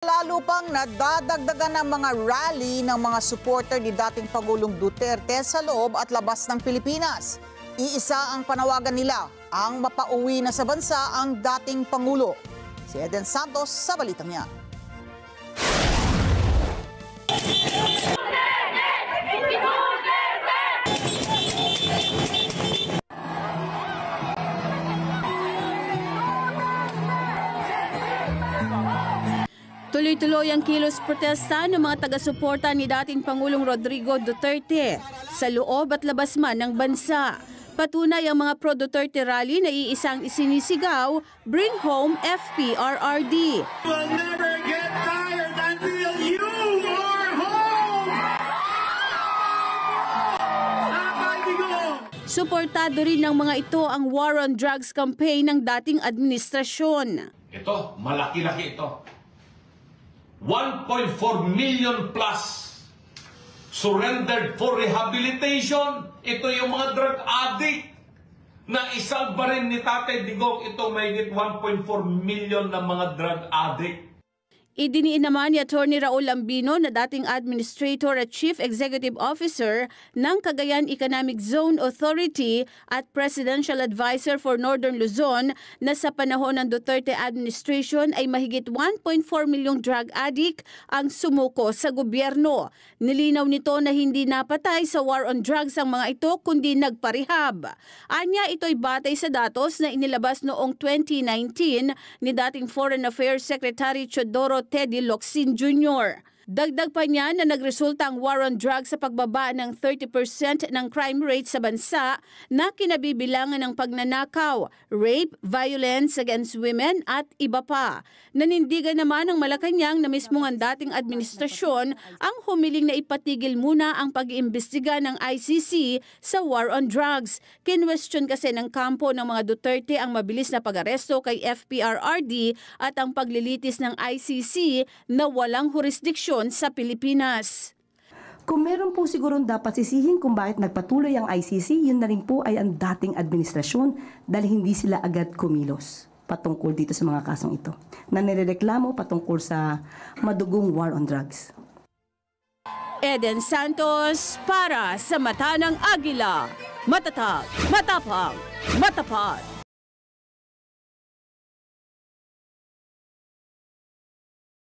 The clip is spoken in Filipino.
Lalo pang nadadagdagan ng mga rally ng mga supporter ni dating Pangulong Duterte sa loob at labas ng Pilipinas. Iisa ang panawagan nila, ang mapauwi na sa bansa ang dating Pangulo. Si Eden Santos sa balitang niya. Tuloy-tuloy ang kilos protesta ng mga taga-suporta ni dating Pangulong Rodrigo Duterte sa loob at labas man ng bansa. Patunay ang mga pro-Duterte rally na iisang isinisigaw, "Bring home FPRRD." We'll never get tired until you are home! Suportado rin ng mga ito ang War on Drugs campaign ng dating administrasyon. Ito, malaki-laki ito. 1.4 million plus surrendered for rehabilitation. Ito yung mga drug addict na isalba rin ni Tatay Digong. Ito may 1.4 million na mga drug addict. Idiniin naman ni Atty. Raul Lambino na dating Administrator at Chief Executive Officer ng Cagayan Economic Zone Authority at Presidential Advisor for Northern Luzon na sa panahon ng Duterte administration ay mahigit 1.4 milyong drug addict ang sumuko sa gobyerno. Nilinaw nito na hindi napatay sa war on drugs ang mga ito kundi nagparehab. Anya, ito'y batay sa datos na inilabas noong 2019 ni dating Foreign Affairs Secretary Teodoro Teddy Locsin Jr. Dagdag pa niya na nagresulta ang war on drugs sa pagbaba ng 30% ng crime rate sa bansa na kinabibilangan ng pagnanakaw, rape, violence against women at iba pa. Nanindigan naman ng Malacanang na mismo ang dating administrasyon ang humiling na ipatigil muna ang pag-iimbestiga ng ICC sa war on drugs. Kinwestiyon kasi ng kampo ng mga Duterte ang mabilis na pag-aresto kay FPRRD at ang paglilitis ng ICC na walang jurisdiksyon sa Pilipinas. Kung meron po sigurong dapat sisihin kung bakit nagpatuloy ang ICC, yun na rin po ay ang dating administrasyon dahil hindi sila agad kumilos patungkol dito sa mga kasong ito na nirereklamo patungkol sa madugong war on drugs. Eden Santos para sa Mata ng Agila. Matatag, matapang, matapat.